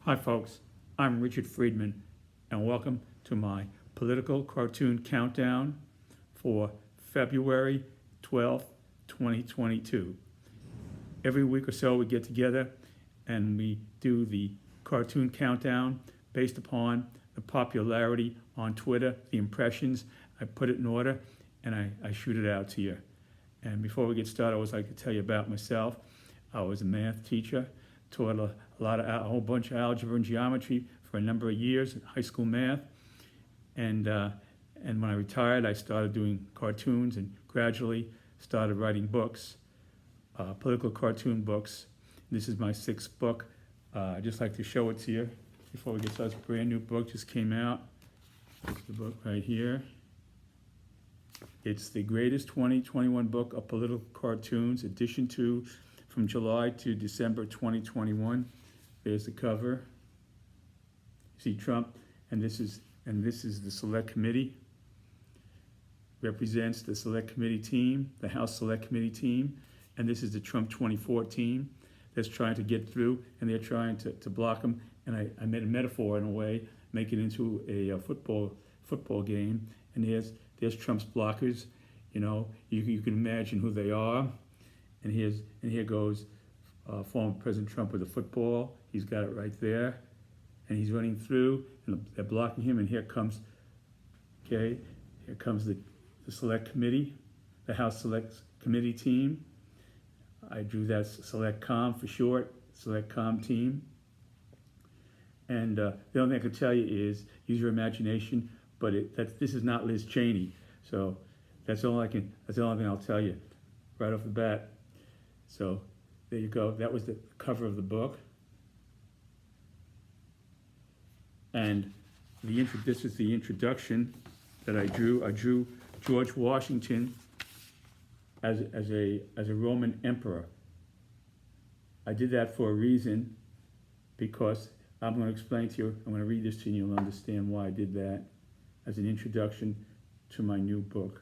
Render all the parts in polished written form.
Hi folks, I'm Richard Friedman and welcome to my political cartoon countdown for February 12th, 2022. Every week or so we get together and we do the cartoon countdown based upon the popularity on Twitter, the impressions. I put it in order and I shoot it out to you. And before we get started, I always like to tell you about myself. I was a math teacher, taught a whole bunch of algebra and geometry for a number of years in high school math. And when I retired, I started doing cartoons and gradually started writing books, political cartoon books. This is my sixth book. I'd just like to show it to you before we get started. It's a brand new book, just came out. This is the book right here. It's the greatest 2021 book of political cartoons, edition 2, from July to December 2021. There's the cover. See Trump, and this is the Select Committee. Represents the Select Committee team, the House Select Committee team, and this is the Trump 24 team that's trying to get through, and they're trying to block him. And I made a metaphor in a way, make it into a football game. And there's Trump's blockers. You know, you can imagine who they are. And here goes former President Trump with a football. He's got it right there, and he's running through, and they're blocking him. And here comes the Select Committee, the House Select Committee team. I drew that Select Com for short, Select Com team. And the only thing I can tell you is use your imagination. But this is not Liz Cheney, so that's the only thing I'll tell you right off the bat. So there you go. That was the cover of the book, and this is the introduction that I drew. I drew George Washington as a Roman emperor. I did that for a reason, because I'm going to explain to you. I'm going to read this to you, and you'll understand why I did that as an introduction to my new book.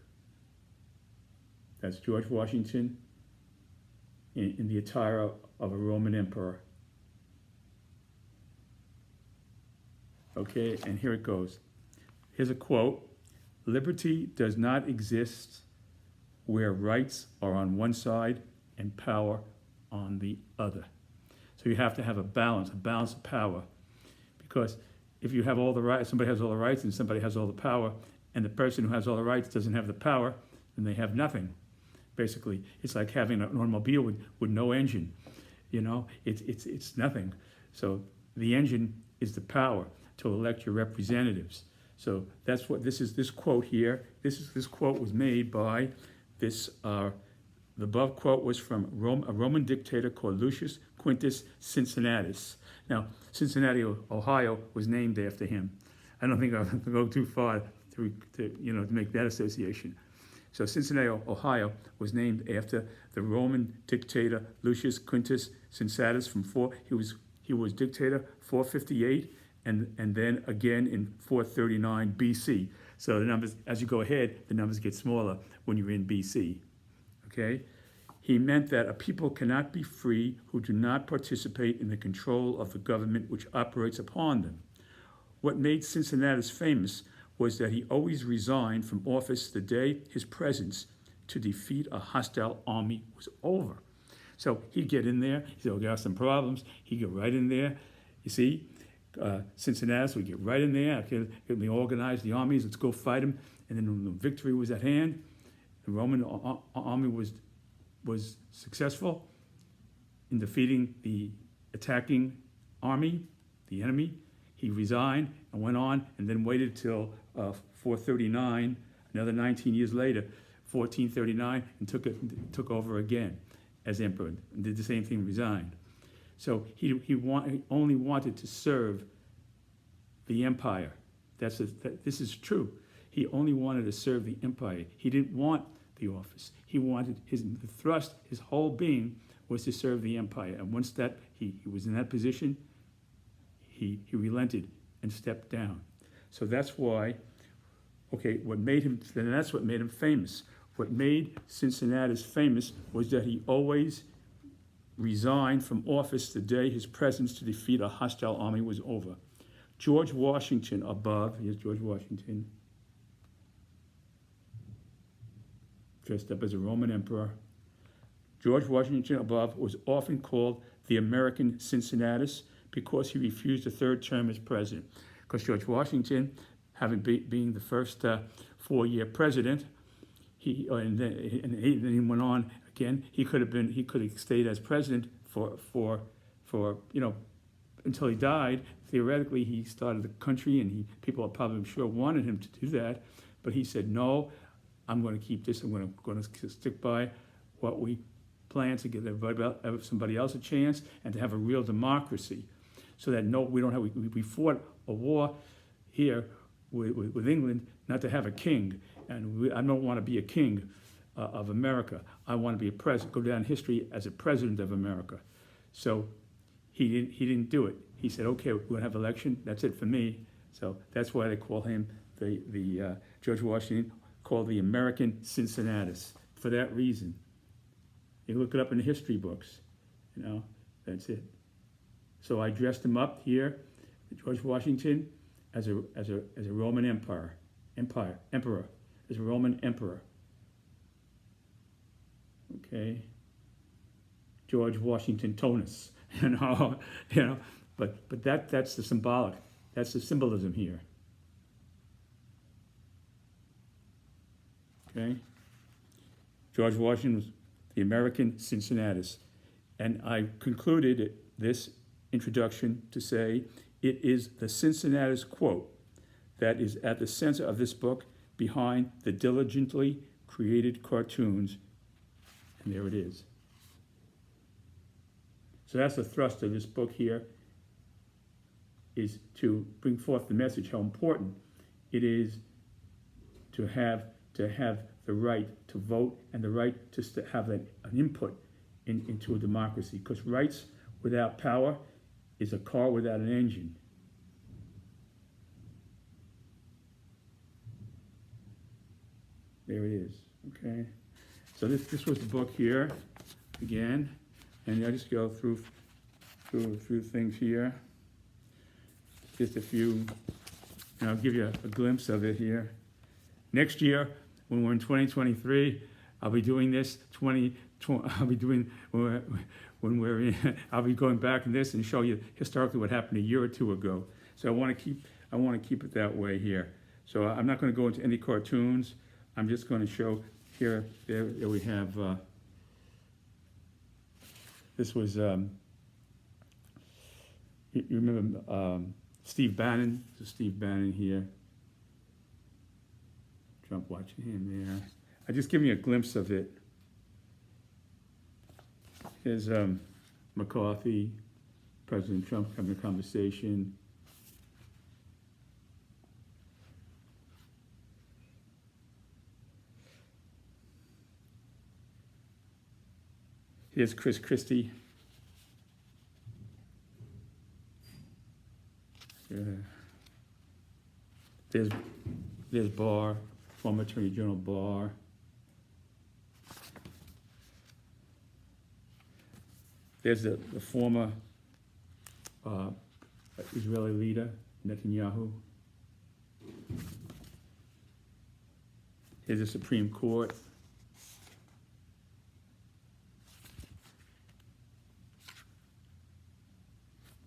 That's George Washington in the attire of a Roman emperor. Okay, and here it goes. Here's a quote: "Liberty does not exist where rights are on one side and power on the other." So you have to have a balance of power, because if you have all the rights, somebody has all the rights and somebody has all the power, and the person who has all the rights doesn't have the power, then they have nothing. Basically, it's like having an automobile with no engine. You know, it's nothing. So the engine is the power to elect your representatives. So that's what this quote here. This quote was made by this. The above quote was from a Roman dictator called Lucius Quintus Cincinnatus. Now, Cincinnati, Ohio, was named after him. I don't think I'll go too far to make that association. So Cincinnati, Ohio, was named after the Roman dictator Lucius Quintus Cincinnatus. He was dictator 458, and then again in 439 BC. So the numbers, as you go ahead, the numbers get smaller when you're in BC. Okay. He meant that a people cannot be free who do not participate in the control of the government which operates upon them. What made Cincinnatus famous was that he always resigned from office the day his presence to defeat a hostile army was over. So he'd get in there, he'd say, "Oh, got some problems." He'd get right in there. You see, Cincinnatus would get right in there. Okay, let me organize the armies, let's go fight them. And then when the victory was at hand, the Roman army was successful in defeating the attacking army, the enemy. He resigned and went on, and then waited till 439, another 19 years later, 1439, and took over again as emperor, and did the same thing, resigned. So he only wanted to serve the empire. This is true. He only wanted to serve the empire. He didn't want the office. He wanted the thrust, his whole being was to serve the empire. And once that he was in that position, he relented and stepped down. So that's why, that's what made him famous. What made Cincinnatus famous was that he always resigned from office the day his presence to defeat a hostile army was over. George Washington above, here's George Washington, dressed up as a Roman emperor. George Washington above was often called the American Cincinnatus because he refused a third term as president. Because George Washington, being the first 4-year president, and then he went on again. He could have stayed as president for until he died. Theoretically, he started the country, and people are probably, I'm sure, wanted him to do that, but he said, no, I'm going to keep this. I'm going to stick by what we plan to give somebody else a chance and to have a real democracy, so that we fought a war here with England not to have a king, and I don't want to be a king of America. I want to be a president, go down history as a president of America. So he didn't do it. He said, okay, we're going to have an election. That's it for me. So that's why they call him the George Washington, called the American Cincinnatus, for that reason. You look it up in the history books, that's it. So I dressed him up here, George Washington, as a Roman emperor, as a Roman emperor. Okay, George Washington Tonus, but that's the symbolic, that's the symbolism here. Okay, George Washington was the American Cincinnatus, and I concluded this introduction to say it is the Cincinnatus quote that is at the center of this book, behind the diligently created cartoons, and there it is. So that's the thrust of this book here, is to bring forth the message how important it is to have the right to vote and the right to have an input into a democracy, because rights without power is a car without an engine. There it is, okay? So this was the book here, again, and I just go through a few things here. Just a few, and I'll give you a glimpse of it here. Next year, when we're in 2023, I'll be doing this. I'll be doing when we're in. I'll be going back in this and show you historically what happened a year or two ago. So I want to keep it that way here. So I'm not going to go into any cartoons. I'm just going to show here. There we have. This was. You remember Steve Bannon? So Steve Bannon here. Trump watching him there. I just give you a glimpse of it. Here's McCarthy, President Trump having a conversation. Here's Chris Christie. There's Barr, former Attorney General Barr. There's the former Israeli leader, Netanyahu. Here's the Supreme Court.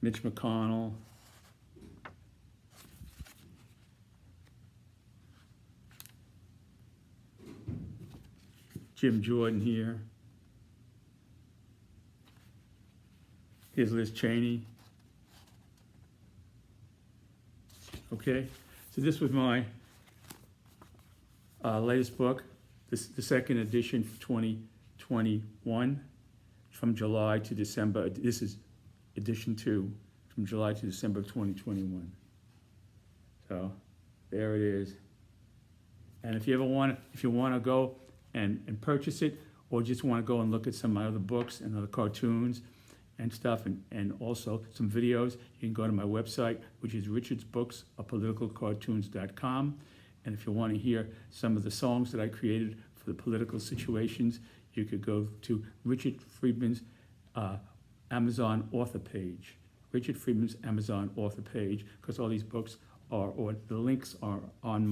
Mitch McConnell. Jim Jordan here. Here's Liz Cheney. Okay, so this was my latest book, the second edition for 2021, from July to December. This is edition 2, from July to December of 2021. So there it is. And if you want to go and purchase it, or just want to go and look at some of my other books and other cartoons and stuff, and also some videos, you can go to my website, which is richardsbooksofpoliticalcartoons.com. And if you want to hear some of the songs that I created for the political situations, you could go to Richard Friedman's Amazon author page, Richard Friedman's Amazon author page, because all these books are, or the links are on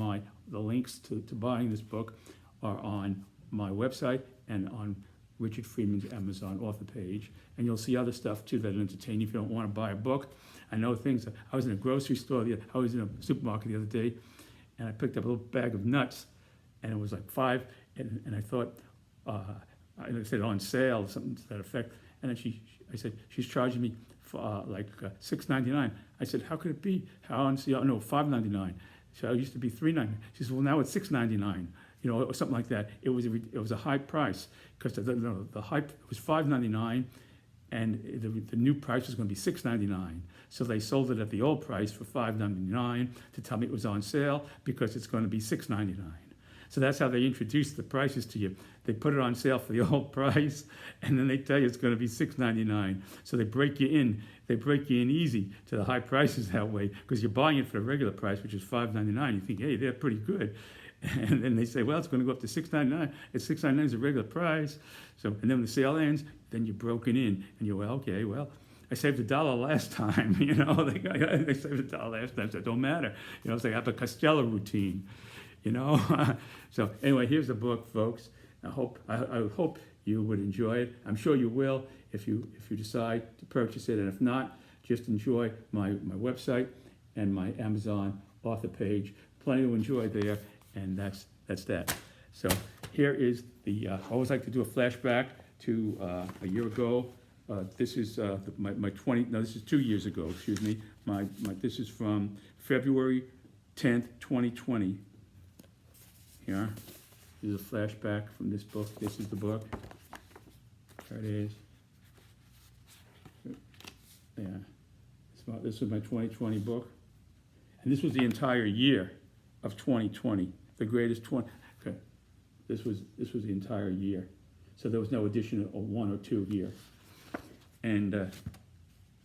the links to buying this book are on my website and on Richard Friedman's Amazon author page. And you'll see other stuff too that'll entertain you if you don't want to buy a book. I know things. I was in a grocery store, I was in a supermarket the other day, and I picked up a little bag of nuts, and it was like $5, and I thought, I said on sale, something to that effect. And then I said, she's charging me for like $6.99. I said, how could it be? How on sale? No, $5.99. So it used to be $3.99. She said, well, now it's $6.99. Or something like that. It was a high price because the high was $5.99, and the new price was going to be $6.99. So they sold it at the old price for $5.99 to tell me it was on sale because it's going to be $6.99. So that's how they introduce the prices to you. They put it on sale for the old price, and then they tell you it's going to be $6.99. So they break you in. They break you in easy to the high prices that way because you're buying it for the regular price, which is $5.99. You think, hey, they're pretty good. And then they say, well, it's going to go up to $6.99. It's $6.99 is the regular price. So, and then when the sale ends, then you're broken in, and you're, well, okay, well, I saved $1 last time. They saved $1 last time, so it don't matter. It's like a Costello routine. So anyway, here's the book, folks. I hope you would enjoy it. I'm sure you will if you decide to purchase it, and if not, just enjoy my website and my Amazon author page. Plenty to enjoy there, and that's that. So here is I always like to do a flashback to a year ago. This is this is 2 years ago. Excuse me. This is from February 10th, 2020. Here is a flashback from this book. This is the book. There it is. Yeah. This was my 2020 book. And this was the entire year of 2020. The greatest 20. Okay. This was the entire year. So there was no addition of 1 or 2 here. And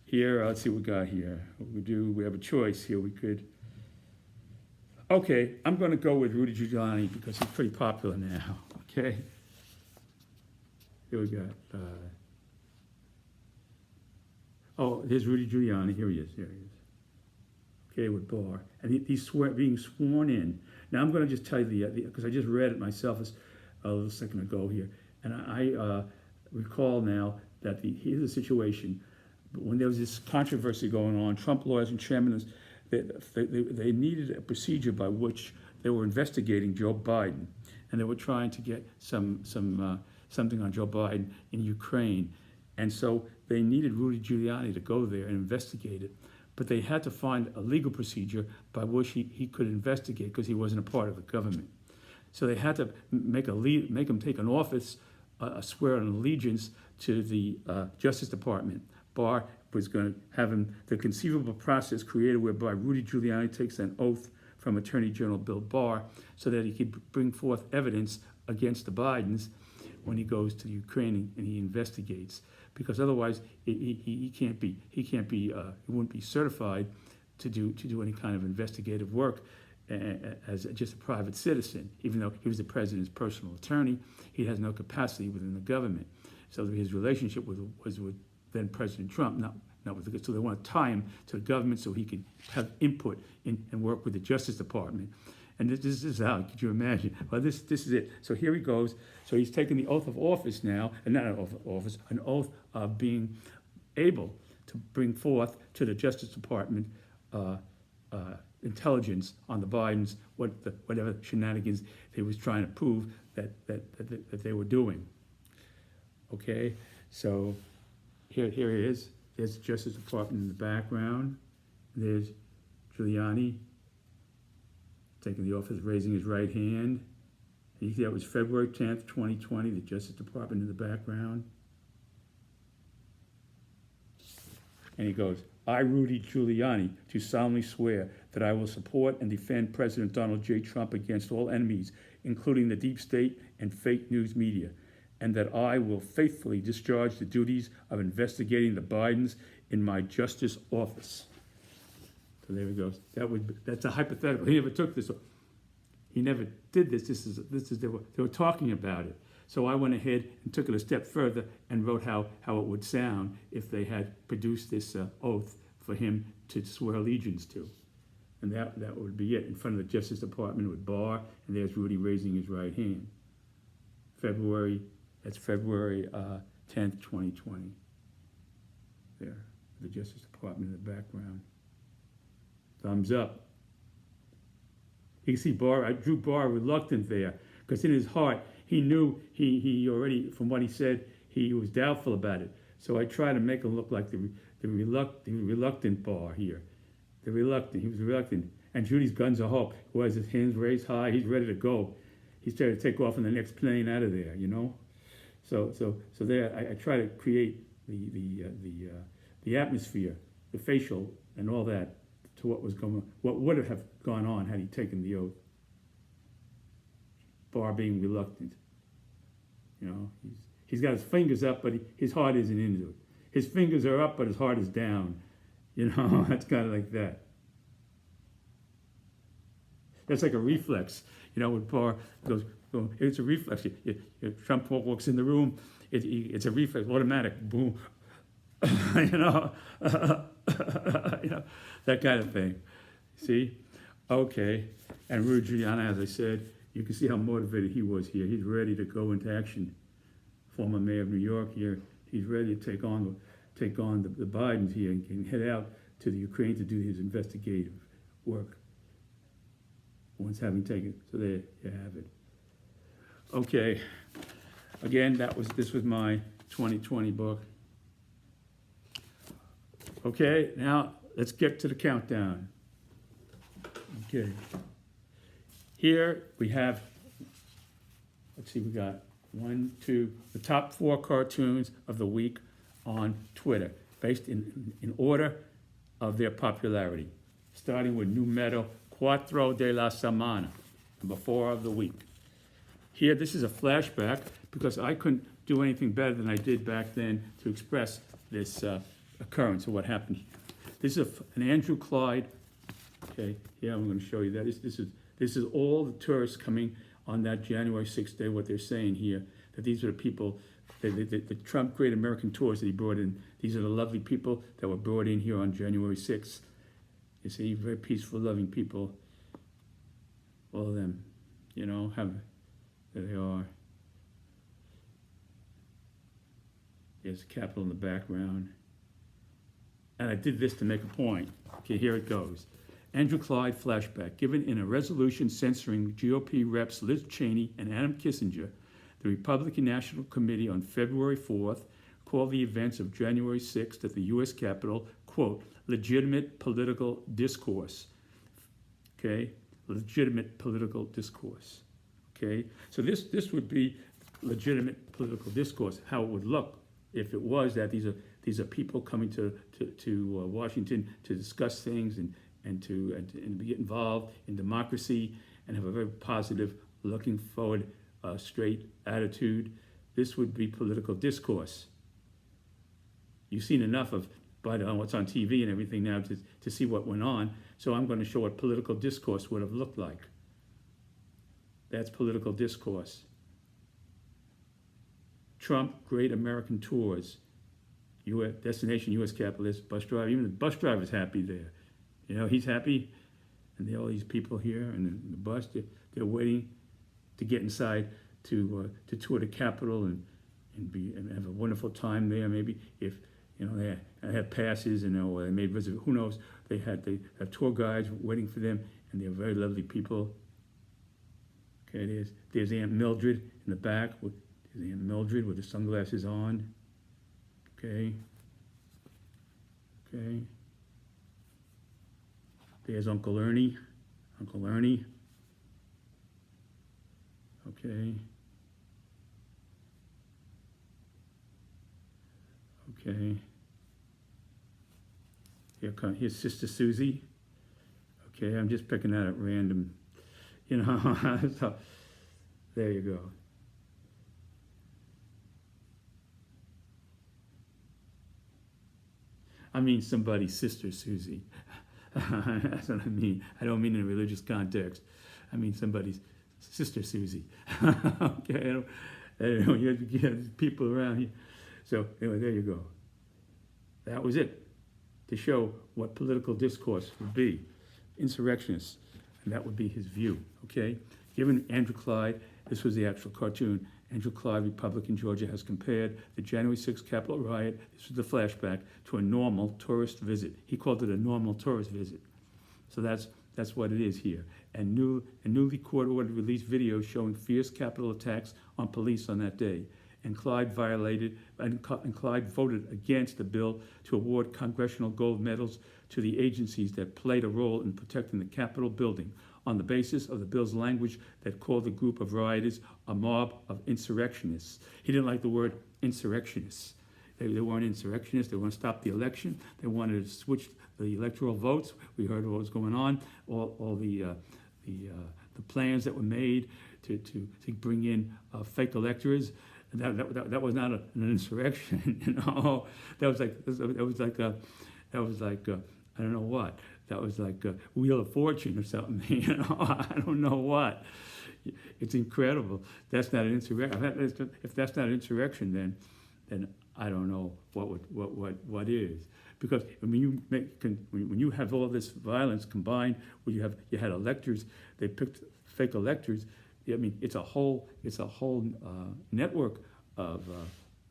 here, let's see what we got here. We have a choice here. We could. Okay, I'm going to go with Rudy Giuliani because he's pretty popular now. Okay. Here we got. Here's Rudy Giuliani. Here he is. Okay, with Barr, and he's being sworn in. Now I'm going to just tell you because I just read it myself a little second ago here, and I recall now that here's the situation. When there was this controversy going on, Trump lawyers and chairmen, they needed a procedure by which they were investigating Joe Biden, and they were trying to get something on Joe Biden in Ukraine, and so they needed Rudy Giuliani to go there and investigate it, but they had to find a legal procedure by which he could investigate because he wasn't a part of the government. So they had to make him take an office, swear an allegiance to the Justice Department. Barr was going to have the conceivable process created whereby Rudy Giuliani takes an oath from Attorney General Bill Barr so that he could bring forth evidence against the Bidens when he goes to Ukraine and he investigates, because otherwise he wouldn't be certified to do any kind of investigative work as just a private citizen. Even though he was the president's personal attorney, he has no capacity within the government. So his relationship was with then President Trump, not with the. So they want to tie him to the government so he can have input and work with the Justice Department. And this is how, could you imagine? Well, this is it. So here he goes. So he's taken the oath of office now, and not an oath of office, an oath of being able to bring forth to the Justice Department intelligence on the Bidens, whatever shenanigans he was trying to prove that they were doing. Okay, so here it is. There's the Justice Department in the background. There's Giuliani taking the office, raising his right hand. That was February 10th, 2020, the Justice Department in the background. And he goes, I, Rudy Giuliani, do solemnly swear that I will support and defend President Donald J. Trump against all enemies, including the deep state and fake news media, and that I will faithfully discharge the duties of investigating the Bidens in my justice office. So there he goes. That's a hypothetical. He never took this. He never did this. They were talking about it. So I went ahead and took it a step further and wrote how it would sound if they had produced this oath for him to swear allegiance to. And that would be it. In front of the Justice Department with bar, and there's Rudy raising his right hand. That's February 10th, 2020. There, the Justice Department in the background. Thumbs up. You can see Barr, I drew Barr reluctant there, because in his heart, he knew he already, from what he said, he was doubtful about it. So I tried to make him look like the reluctant Barr here. He was reluctant. And Judy's guns are hope, who has his hands raised high, he's ready to go. He's trying to take off on the next plane out of there, you know? So there, I try to create the atmosphere, the facial, and all that to what would have gone on had he taken the oath. Barr being reluctant, you know, he's got his fingers up, but his heart isn't into it. His fingers are up, but his heart is down. You know, that's kind of like that. That's like a reflex, you know, when Barr goes, it's a reflex. If Trump walks in the room, it's a reflex, automatic, boom, you know, you know, that kind of thing. See? Okay. And Rudy Giuliani, as I said, you can see how motivated he was here. He's ready to go into action. Former mayor of New York here, he's ready to take on the Bidens here and can head out to the Ukraine to do his investigative work. Once having taken, so there you have it. Okay, again, this was my 2020 book. Okay, now let's get to the countdown. Okay, here we have, let's see, we got the top 4 cartoons of the week on Twitter, based in order of their popularity, starting with Numero Cuatro de la Semana, number 4 of the week. Here, this is a flashback because I couldn't do anything better than I did back then to express this occurrence of what happened here. This is an Andrew Clyde. Okay, here I'm going to show you that. This is all the tourists coming on that January 6th day. What they're saying here, that these are the people, the Trump Great American Tours that he brought in. These are the lovely people that were brought in here on January 6th. You see, very peaceful, loving people. All of them, you know, there they are. There's the Capitol in the background. And I did this to make a point. Okay, here it goes. Andrew Clyde flashback. Given in a resolution censoring GOP reps Liz Cheney and Adam Kissinger, the Republican National Committee on February 4th called the events of January 6th at the U.S. Capitol, quote, legitimate political discourse. Okay, legitimate political discourse. Okay, so this would be legitimate political discourse, how it would look if it was that these are people coming to Washington to discuss things and to get involved in democracy and have a very positive, looking forward, straight attitude. This would be political discourse. You've seen enough of what's on TV and everything now to see what went on, so I'm going to show what political discourse would have looked like. That's political discourse. Trump Great American Tours, US, destination U.S. Capitol, bus driver, even the bus driver's happy there. You know, he's happy, and all these people here, and the bus, they're waiting to get inside to tour the Capitol and have a wonderful time there. Maybe if you know they had passes and they made visit. Who knows? They have tour guides waiting for them, and they're very lovely people. Okay, there's Aunt Mildred in the back. There's Aunt Mildred with the sunglasses on. Okay. There's Uncle Ernie. Okay. Here's Sister Susie. Okay, I'm just picking that at random. You know, so there you go. I mean somebody's Sister Susie. That's what I mean. I don't mean in a religious context. I mean somebody's Sister Susie. Okay, You had people around here. So anyway, there you go. That was it, to show what political discourse would be. Insurrectionists, and that would be his view, okay? Given Andrew Clyde, this was the actual cartoon. Andrew Clyde, Republican Georgia, has compared the January 6th Capitol riot, this was the flashback, to a normal tourist visit. He called it a normal tourist visit. So that's what it is here. And newly court-ordered released videos showing fierce Capitol attacks on police on that day. And Clyde Clyde voted against the bill to award congressional gold medals to the agencies that played a role in protecting the Capitol building on the basis of the bill's language that called the group of rioters a mob of insurrectionists. He didn't like the word insurrectionists. They weren't insurrectionists. They wanted to stop the election. They wanted to switch the electoral votes. We heard what was going on, all the plans that were made to bring in fake electors. That was not an insurrection, you know. That was like I don't know what. That was like a Wheel of Fortune or something, you know. I don't know what. It's incredible. That's not an insurrection. If that's not an insurrection, then I don't know what is. Because when you have all this violence combined, where you had electors, they picked fake electors. I mean, it's a whole network of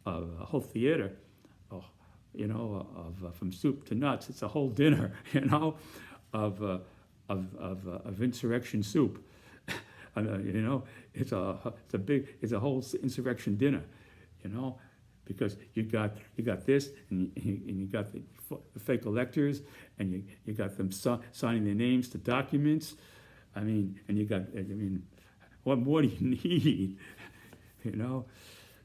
a whole theater, you know, from soup to nuts. It's a whole dinner, you know, of insurrection soup. You know, it's a whole insurrection dinner, you know, because you got this and you got the fake electors and you got them signing their names to documents. I mean, what more do you need? You know,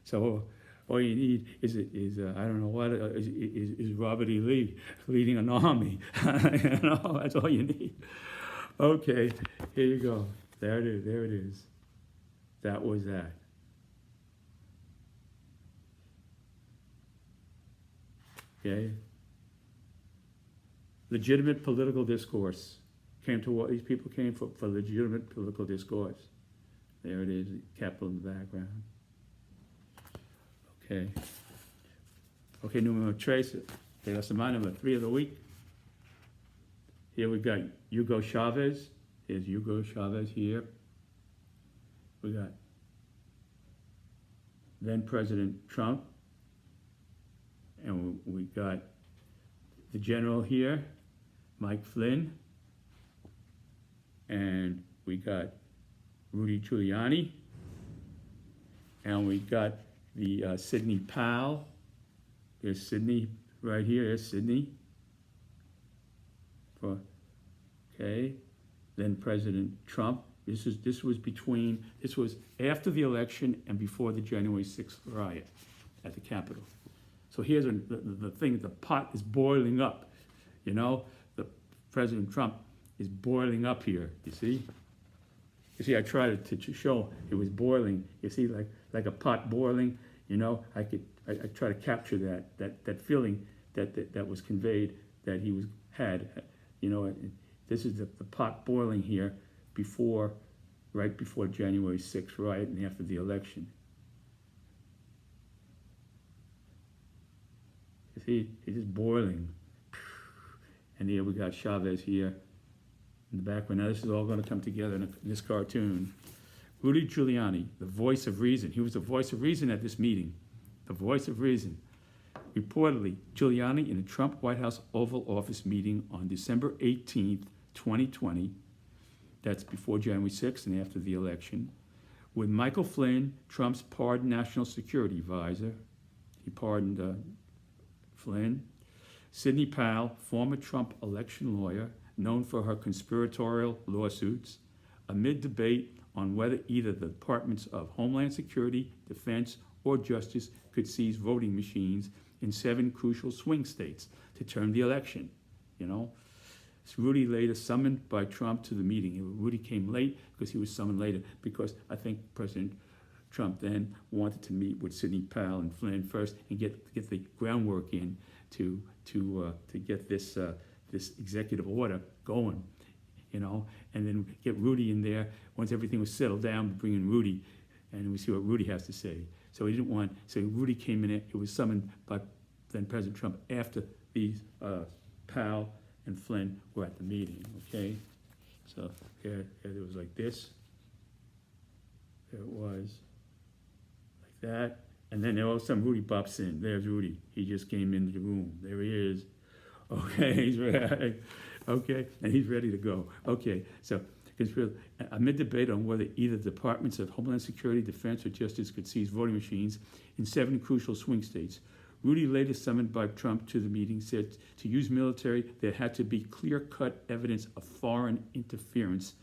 so all you need is I don't know what is Robert E. Lee leading an army. You know, that's all you need. Okay, here you go. There it is. There it is. That was that. Okay. Legitimate political discourse. Came to what these people came for legitimate political discourse. There it is, Capitol in the background. Okay. Okay, numero tres. Okay, that's my number 3 of the week. Here we got Hugo Chavez. Here's Hugo Chavez here. We got then President Trump. And we got the general here, Mike Flynn. And we got Rudy Giuliani. And we got the Sidney Powell. There's Sidney right here. There's Sidney. Okay. Then President Trump. This was after the election and before the January 6th riot at the Capitol. So here's the thing: the pot is boiling up. You know, the President Trump is boiling up here. You see? You see, I tried to show it was boiling. You see, like a pot boiling. You know, I try to capture that feeling that was conveyed that he had. You know, this is the pot boiling here right before January 6th riot and after the election. You see, it's just boiling. And here we got Chavez here in the background. Now this is all going to come together in this cartoon. Rudy Giuliani, the voice of reason. He was the voice of reason at this meeting. The voice of reason. Reportedly, Giuliani in a Trump White House Oval Office meeting on December 18th, 2020, that's before January 6th and after the election, with Michael Flynn, Trump's pardoned national security advisor. He pardoned Flynn. Sidney Powell, former Trump election lawyer, known for her conspiratorial lawsuits, amid debate on whether either the Departments of Homeland Security, Defense, or Justice could seize voting machines in 7 crucial swing states to turn the election, you know. So Rudy later summoned by Trump to the meeting. Rudy came late because he was summoned later because I think President Trump then wanted to meet with Sidney Powell and Flynn first and get the groundwork in to get this executive order going, you know, and then get Rudy in there once everything was settled down. Bring in Rudy, and we see what Rudy has to say. So he didn't want, so Rudy came in, it was summoned by then President Trump after these Powell and Flynn were at the meeting, okay? So here it was like this. There it was, like that. And then all of a sudden Rudy pops in. There's Rudy. He just came into the room. There he is. Okay, he's ready. Okay, and he's ready to go. Okay, so amid debate on whether either the Departments of Homeland Security, Defense, or Justice could seize voting machines in 7 crucial swing states, Rudy, later summoned by Trump to the meeting, said to use military, there had to be clear-cut evidence of foreign interference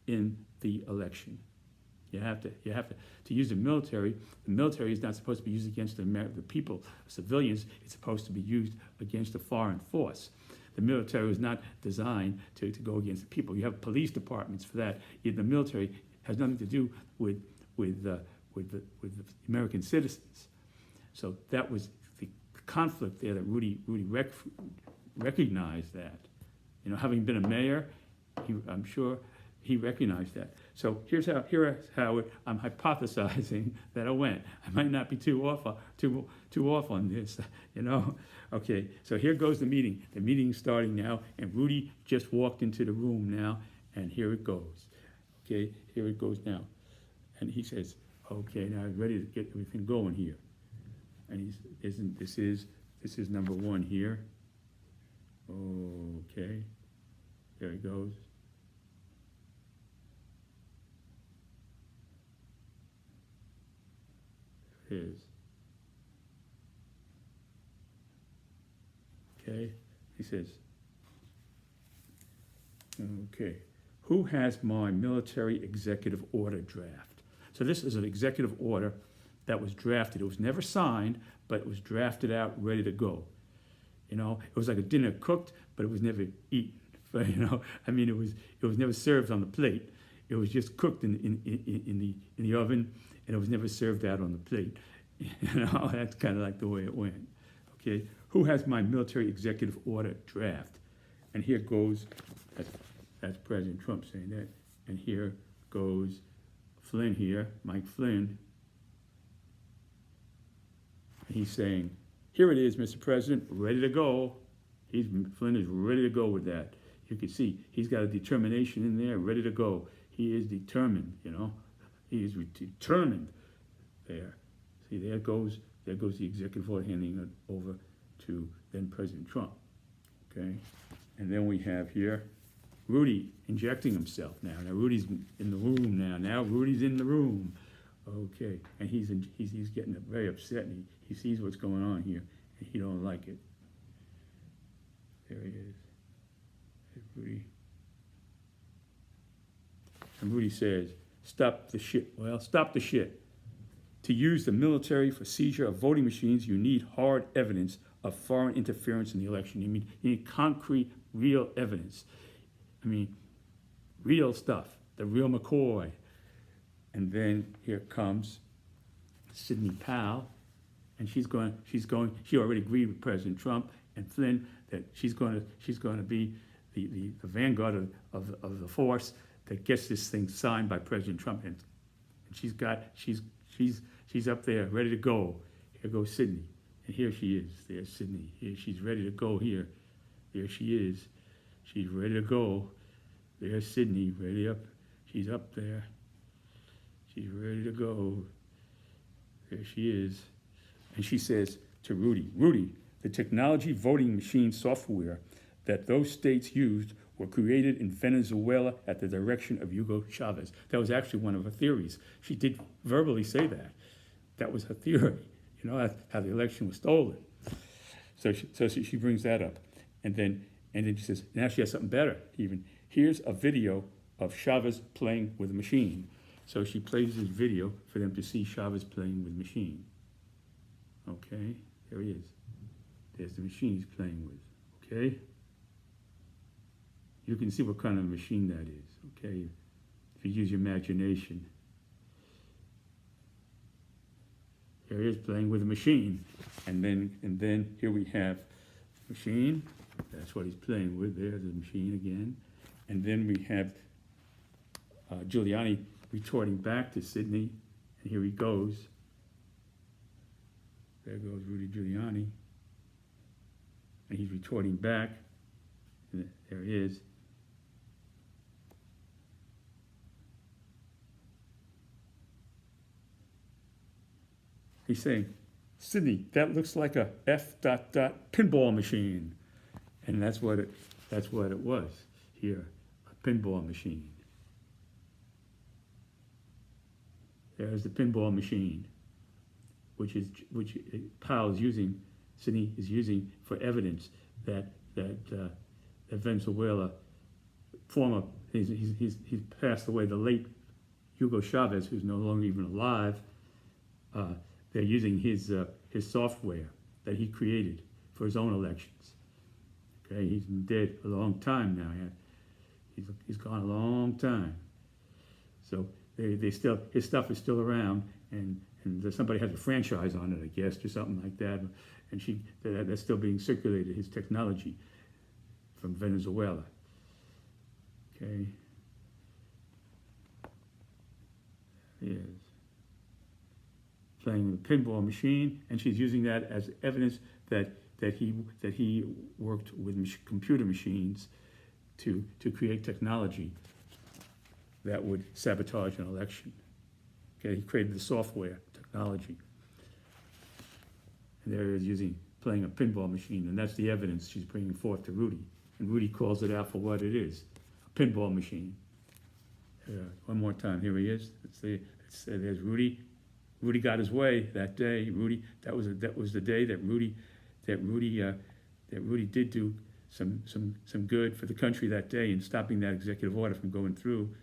in the election. You have to use the military is not supposed to be used against the people, civilians. It's supposed to be used against a foreign force. The military was not designed to go against the people. You have police departments for that. Yet the military has nothing to do with the American citizens. So that was the conflict there that Rudy recognized that. You know, having been a mayor, I'm sure he recognized that. So here's how I'm hypothesizing that it went. I might not be too off on this, you know. Okay, so here goes the meeting. The meeting's starting now, and Rudy just walked into the room now, and here it goes. Okay, here it goes now. And he says, okay, now I'm ready to get everything going here. And this is number 1 here. Okay, there he goes. Is. Okay, he says, okay, who has my military executive order draft? So this is an executive order that was drafted. It was never signed, but it was drafted out, ready to go. You know, it was like a dinner cooked, but it was never eaten. You know, I mean, it was never served on the plate. It was just cooked in the oven, and it was never served out on the plate. You know, that's kind of like the way it went. Okay, who has my military executive order draft? And here goes, that's President Trump saying that, and here goes Flynn here, Mike Flynn. He's saying, here it is, Mr. President, ready to go. Flynn is ready to go with that. You can see he's got a determination in there, ready to go. He is determined, you know. He is determined there. See, there goes the executive order, handing it over to then President Trump. Okay, and then we have here Rudy injecting himself now. Now Rudy's in the room now. Now Rudy's in the room. Okay, and he's getting very upset, and he sees what's going on here, and he don't like it. There he is. Hey, Rudy. And Rudy says, stop the shit. Well, stop the shit. To use the military for seizure of voting machines, you need hard evidence of foreign interference in the election. You need concrete, real evidence. I mean, real stuff, the real McCoy. And then here comes Sidney Powell, and she already agreed with President Trump and Flynn that she's going to be the vanguard of the force that gets this thing signed by President Trump, and she's up there ready to go. Here goes Sidney, and here she is. There's Sidney. Here she's ready to go. Here, there she is. She's ready to go. There's Sidney, ready up. She's up there. She's ready to go. There she is, and she says to Rudy, the technology voting machine software that those states used were created in Venezuela at the direction of Hugo Chavez. That was actually one of her theories. She did verbally say that. That was her theory. You know, how the election was stolen. So she brings that up. And then she says, now she has something better even. Here's a video of Chavez playing with a machine. So she plays this video for them to see Chavez playing with a machine. Okay, there he is. There's the machine he's playing with, okay? You can see what kind of machine that is, okay? If you use your imagination. Here he is playing with a machine. And then here we have the machine. That's what he's playing with. There's the machine again. And then we have Giuliani retorting back to Sidney, And here he goes. There goes Rudy Giuliani. And he's retorting back. And there he is. He's saying, Sidney, that looks like a F dot dot pinball machine. And that's what it was here, a pinball machine. There's the pinball machine, which Powell is using, Sidney is using for evidence that Venezuela, he's passed away, the late Hugo Chavez, who's no longer even alive. They're using his software that he created for his own elections. Okay, he's been dead a long time now. He's gone a long time. So they still, his stuff is still around, and somebody has a franchise on it, I guess, or something like that. And that's still being circulated, his technology from Venezuela. Okay. Yes. Playing the pinball machine, and she's using that as evidence that he worked with computer machines to create technology that would sabotage an election. Okay, he created the software technology, and there he is playing a pinball machine, and that's the evidence she's bringing forth to Rudy, and Rudy calls it out for what it is, a pinball machine. One more time, here he is. There's Rudy. Rudy got his way that day. That was the day that Rudy did do some good for the country that day in stopping that executive order from going through.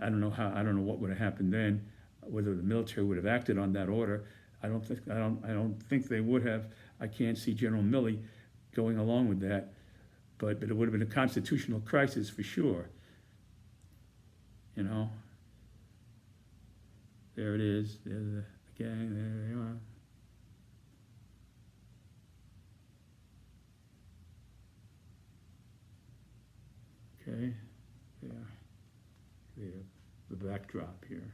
I don't know what would have happened then, whether the military would have acted on that order. I don't think they would have. I can't see General Milley going along with that, but it would have been a constitutional crisis for sure. You know. There it is. There's the gang. There they are. Okay. There. The backdrop here.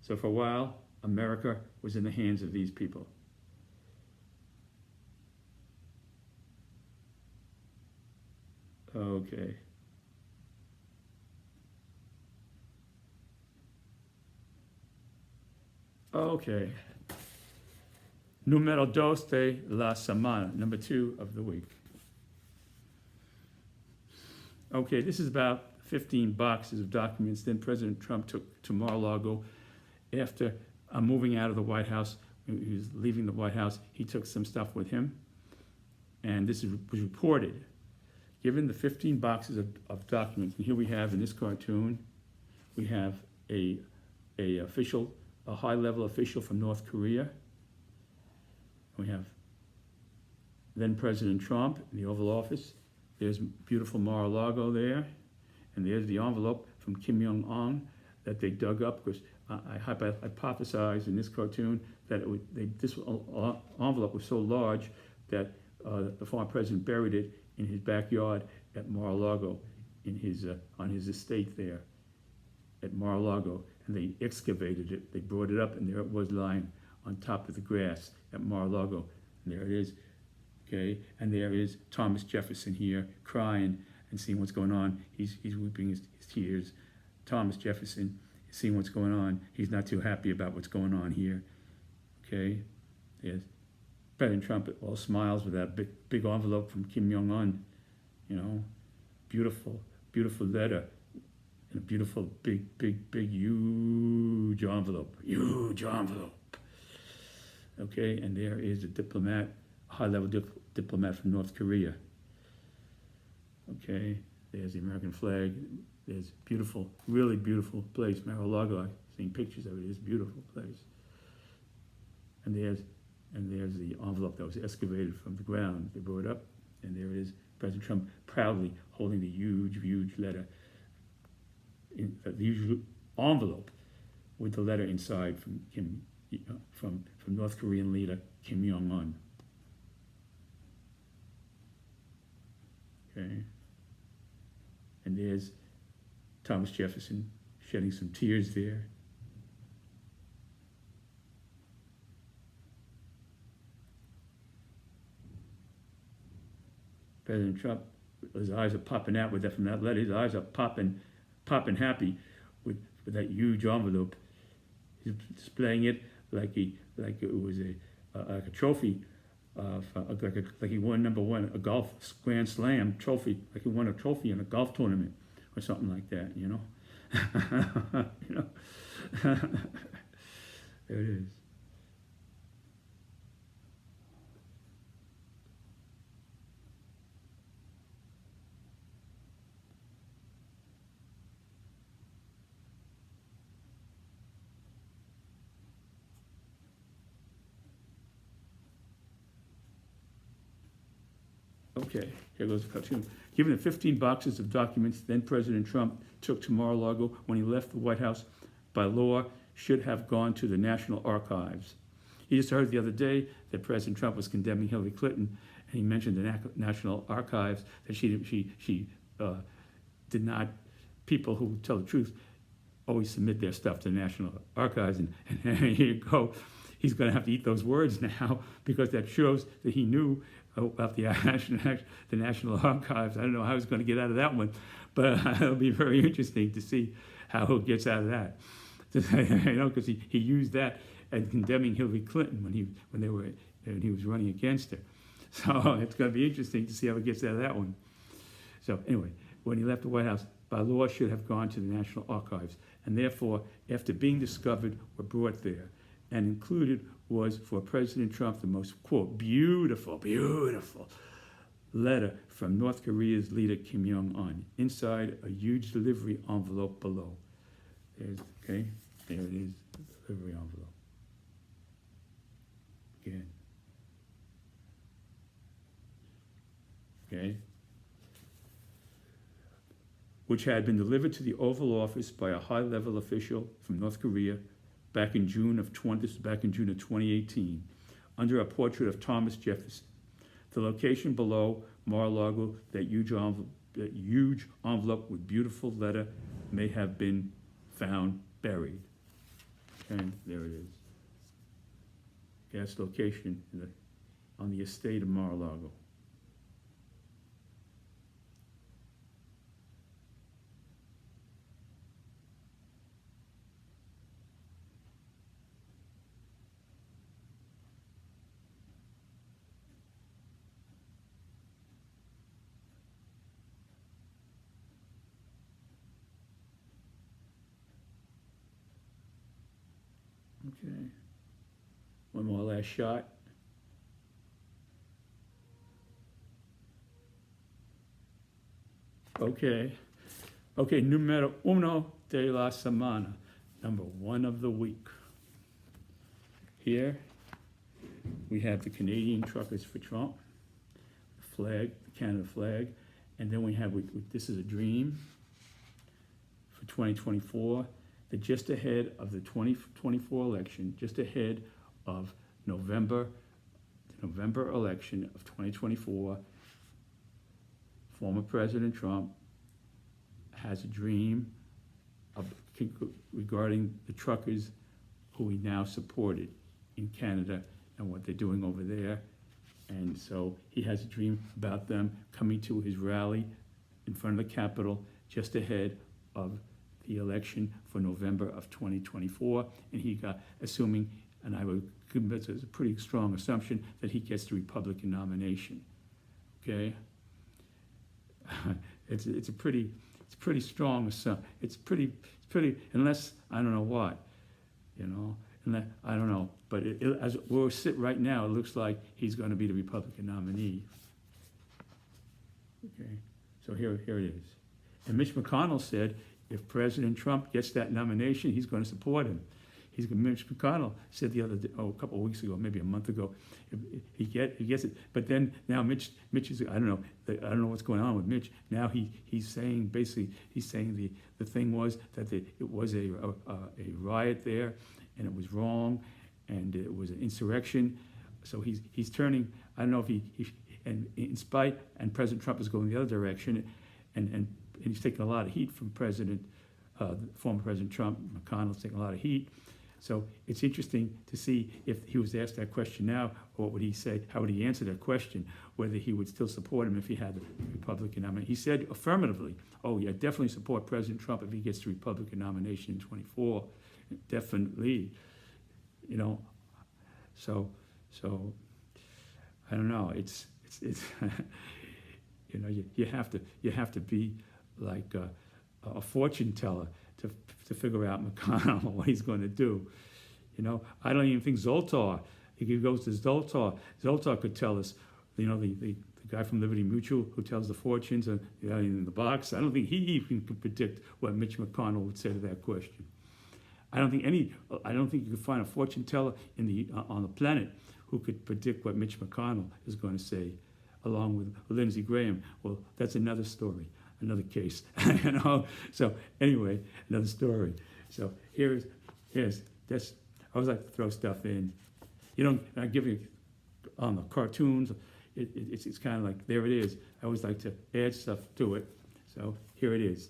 So for a while, America was in the hands of these people. Okay. Okay. Numero dos de la semana, number 2 of the week. Okay, this is about 15 boxes of documents then President Trump took to Mar-a-Lago after moving out of the White House. He was leaving the White House. He took some stuff with him, and this was reported. Given the 15 boxes of documents, and here we have in this cartoon, we have a high-level official from North Korea. We have then President Trump in the Oval Office. There's beautiful Mar-a-Lago there, and there's the envelope from Kim Jong-un that they dug up, because I hypothesized in this cartoon that this envelope was so large that the former president buried it in his backyard at Mar-a-Lago, on his estate there at Mar-a-Lago, and they excavated it. They brought it up, and there it was lying on top of the grass at Mar-a-Lago. And there it is, okay? And there is Thomas Jefferson here crying and seeing what's going on. He's weeping his tears. Thomas Jefferson is seeing what's going on. He's not too happy about what's going on here, okay? There's President Trump all smiles with that big envelope from Kim Jong-un, you know, beautiful letter, and a beautiful big huge envelope, okay? And there is a diplomat, a high-level diplomat from North Korea, okay? There's the American flag. There's beautiful, really beautiful place, Mar-a-Lago. I've seen pictures of it. It's a beautiful place. And there's the envelope that was excavated from the ground. They brought it up, and there it is, President Trump proudly holding the huge letter, the huge envelope with the letter inside from North Korean leader Kim Jong-un. Okay, and there's Thomas Jefferson shedding some tears there. President Trump, his eyes are popping out with that from that letter. His eyes are popping happy with that huge envelope. He's displaying it like it was like a trophy, like he won #1 a golf Grand Slam trophy, like he won a trophy in a golf tournament or something like that. You know, you know. There it is. Okay, here goes the cartoon. Given the 15 boxes of documents then President Trump took to Mar-a-Lago when he left the White House, by law, should have gone to the National Archives. He just heard the other day that President Trump was condemning Hillary Clinton, and he mentioned the National Archives, that she did not, people who tell the truth always submit their stuff to the National Archives, and here you go. He's going to have to eat those words now, because that shows that he knew about the National Archives. I don't know how he's going to get out of that one, but it'll be very interesting to see how he gets out of that. You know, because he used that and condemning Hillary Clinton when he was running against her. So it's going to be interesting to see how he gets out of that one. So anyway, when he left the White House, by law should have gone to the National Archives, and therefore, after being discovered, were brought there. And included was, for President Trump, the most, quote, beautiful letter from North Korea's leader Kim Jong-un. Inside, a huge delivery envelope below. There it is, the delivery envelope. Again. Okay. Which had been delivered to the Oval Office by a high-level official from North Korea back in June of 2018, under a portrait of Thomas Jefferson. The location below Mar-a-Lago, that huge envelope with beautiful letter, may have been found buried. And there it is. Gas location on the estate of Mar-a-Lago. Okay. One more last shot. Okay. Okay, numero uno de la semana. Number 1 of the week. Here we have the Canadian Truckers for Trump, the flag, the Canada flag, and then we have, this is a dream for 2024. That just ahead of the 2024 election, just ahead of the November election of 2024, former President Trump has a dream regarding the truckers who he now supported in Canada and what they're doing over there. And so he has a dream about them coming to his rally in front of the Capitol just ahead of the election for November of 2024, and he got, assuming, and I would commit as a pretty strong assumption, that he gets the Republican nomination. Okay, it's a pretty strong assumption. It's pretty unless I don't know what, you know, unless I don't know, but as we're sit right now, it looks like he's going to be the Republican nominee. Okay, so here it is, and Mitch McConnell said, if President Trump gets that nomination, he's going to support him. Mitch McConnell said the other day, a couple of weeks ago, maybe a month ago, he gets it. But then now Mitch is, I don't know what's going on with Mitch. Now he's saying, basically, the thing was that it was a riot there, and it was wrong, and it was an insurrection. So he's turning. I don't know if he and in spite, and President Trump is going the other direction, and and he's taking a lot of heat from former President Trump. McConnell's taking a lot of heat. So it's interesting to see if he was asked that question now, what would he say? How would he answer that question? Whether he would still support him if he had the Republican nomination. He said affirmatively, "Oh, yeah, definitely support President Trump if he gets the Republican nomination in 24. Definitely, you know." So I don't know. It's you know, you have to be like a fortune teller to figure out McConnell what he's going to do. You know, I don't even think Zoltar. If he goes to Zoltar could tell us. You know, the guy from Liberty Mutual who tells the fortunes in the box. I don't think he even could predict what Mitch McConnell would say to that question. I don't think you could find a fortune teller on the planet who could predict what Mitch McConnell is going to say, along with Lindsey Graham. Well, that's another story, another case, you know. So anyway, another story. So here's this. I always like to throw stuff in. You know, I give you on the cartoons. It's kind of like, there it is. I always like to add stuff to it. So here it is.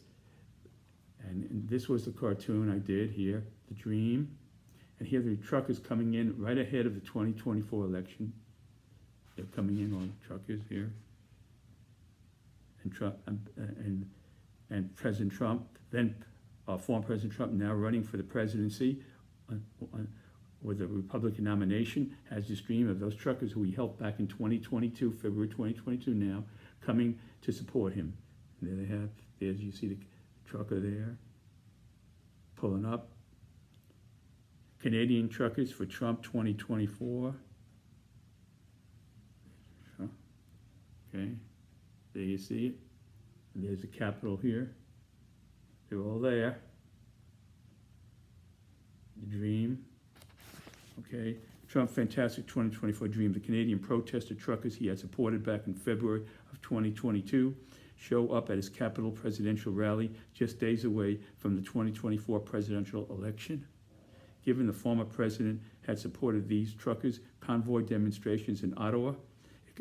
And this was the cartoon I did here, the dream. And here the truckers coming in right ahead of the 2024 election. They're coming in, all the truckers here. And President Trump, then former President Trump, now running for the presidency with a Republican nomination, has this dream of those truckers who he helped back in 2022, February 2022 now, coming to support him. And there they have, there's, you see the trucker there, pulling up. Canadian truckers for Trump 2024. Okay, there you see it. And there's the Capitol here. They're all there. The dream. Okay, Trump fantastic 2024 dream. The Canadian protester truckers he had supported back in February of 2022 show up at his Capitol presidential rally just days away from the 2024 presidential election. Given the former president had supported these truckers' convoy demonstrations in Ottawa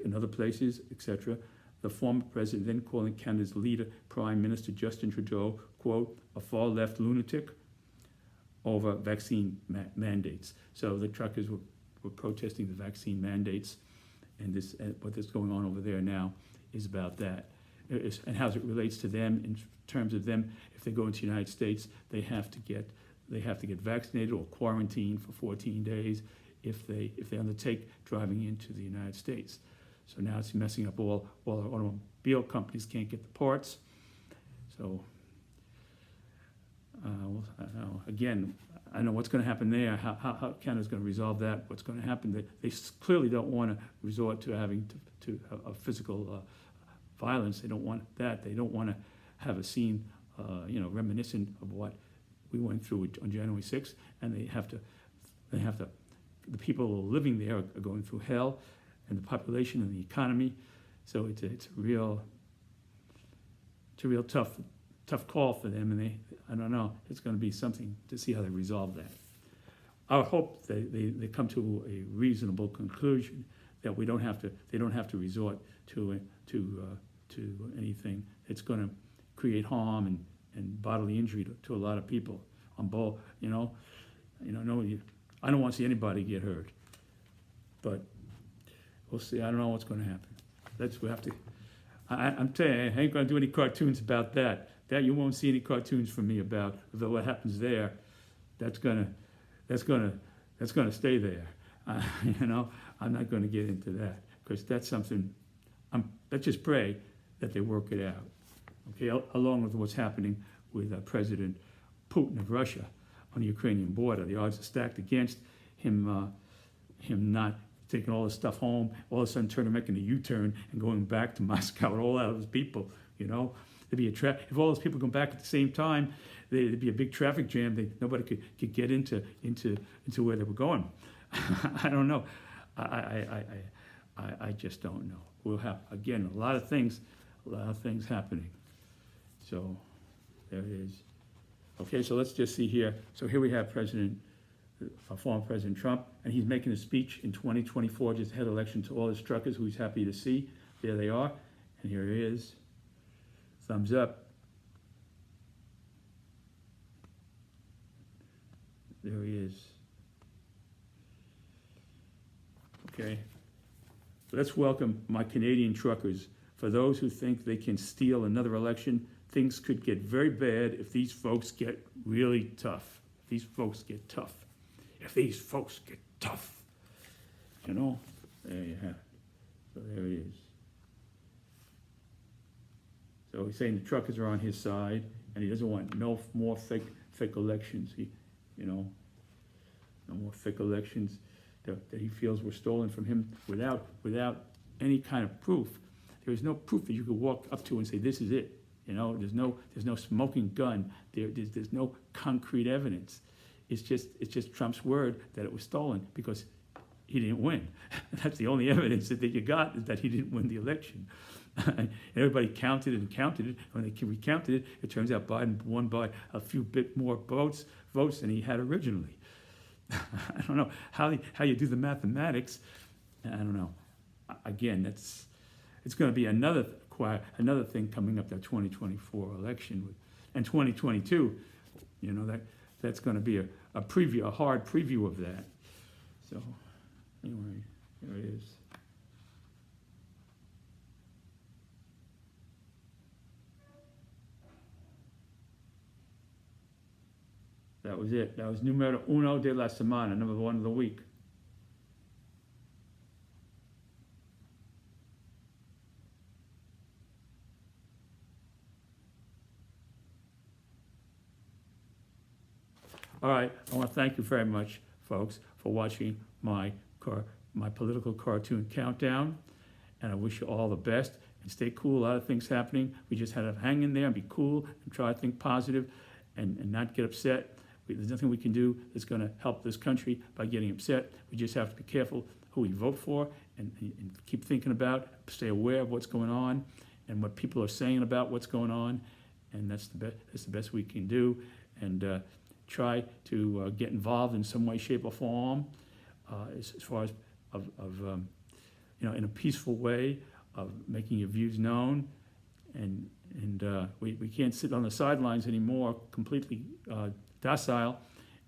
and other places, etc., the former president then calling Canada's leader, Prime Minister Justin Trudeau, quote, a far-left lunatic over vaccine mandates. So the truckers were protesting the vaccine mandates, and what is going on over there now is about that. And how it relates to them in terms of them, if they go into the United States, they have to get vaccinated or quarantined for 14 days if they undertake driving into the United States. So now it's messing up all our automobile companies can't get the parts. So again, I don't know what's going to happen there. How Canada's going to resolve that? What's going to happen? They clearly don't want to resort to having to physical violence. They don't want that. They don't want to have a scene, reminiscent of what we went through on January 6th. And they have to. The people who are living there are going through hell, and the population and the economy. So it's a real tough call for them. And I don't know. It's going to be something to see how they resolve that. I hope they come to a reasonable conclusion that they don't have to resort to anything that's going to create harm and bodily injury to a lot of people on both. I don't want to see anybody get hurt, but we'll see. I don't know what's going to happen. I'm telling you, I ain't going to do any cartoons about that. That you won't see any cartoons from me about. Though what happens there, that's gonna stay there. I'm not going to get into that because that's something. Let's just pray that they work it out. Okay, along with what's happening with President Putin of Russia on the Ukrainian border, the odds are stacked against him. Him not taking all this stuff home, all of a sudden turning, making a U-turn and going back to Moscow with all of those people. There'd be if all those people go back at the same time, there'd be a big traffic jam. Nobody could get into where they were going. I don't know. I just don't know. We'll have again a lot of things happening. So there it is. Okay, so let's just see here. So here we have former President Trump, and he's making a speech in 2024, just ahead of election, to all his truckers who he's happy to see. There they are, and here he is. Thumbs up. There he is. Okay. Let's welcome my Canadian truckers. For those who think they can steal another election, things could get very bad if these folks get really tough. If these folks get tough. If these folks get tough. You know? There you have it. So there he is. So he's saying the truckers are on his side, and he doesn't want no more fake elections. No more fake elections that he feels were stolen from him without any kind of proof. There is no proof that you could walk up to and say, this is it. There's no smoking gun. There's no concrete evidence. It's just Trump's word that it was stolen because he didn't win. That's the only evidence that you got, is that he didn't win the election. And everybody counted it. When they recounted it, it turns out Biden won by a few bit more votes than he had originally. I don't know how you do the mathematics. I don't know. Again, it's going to be another thing coming up, that 2024 election, and 2022. That's going to be a preview, a hard preview of that. So anyway, there it is. That was it. That was numero uno de la semana, number one of the week. All right, I want to thank you very much, folks, for watching my political cartoon countdown, and I wish you all the best, and stay cool. A lot of things happening. We just had to hang in there and be cool and try to think positive and not get upset. There's nothing we can do that's going to help this country by getting upset. We just have to be careful who we vote for and keep thinking about, stay aware of what's going on and what people are saying about what's going on, and that's the best we can do. And try to get involved in some way, shape, or form, as far as in a peaceful way of making your views known. And we can't sit on the sidelines anymore, completely docile,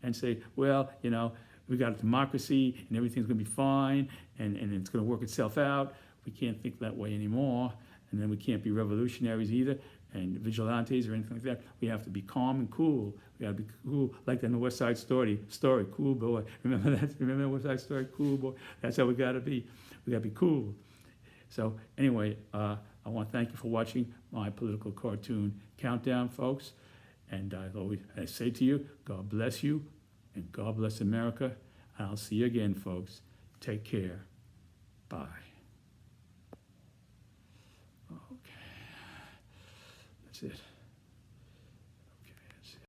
and say, well, we got a democracy and everything's going to be fine and it's going to work itself out. We can't think that way anymore. And then we can't be revolutionaries either and vigilantes or anything like that. We have to be calm and cool. We got to be cool, like in the West Side Story, cool boy. Remember that? Remember the West Side Story, cool boy? That's how we got to be. We got to be cool. So anyway, I want to thank you for watching my political cartoon countdown, folks. And I say to you, God bless you, and God bless America. And I'll see you again, folks. Take care. Bye. Okay. That's it.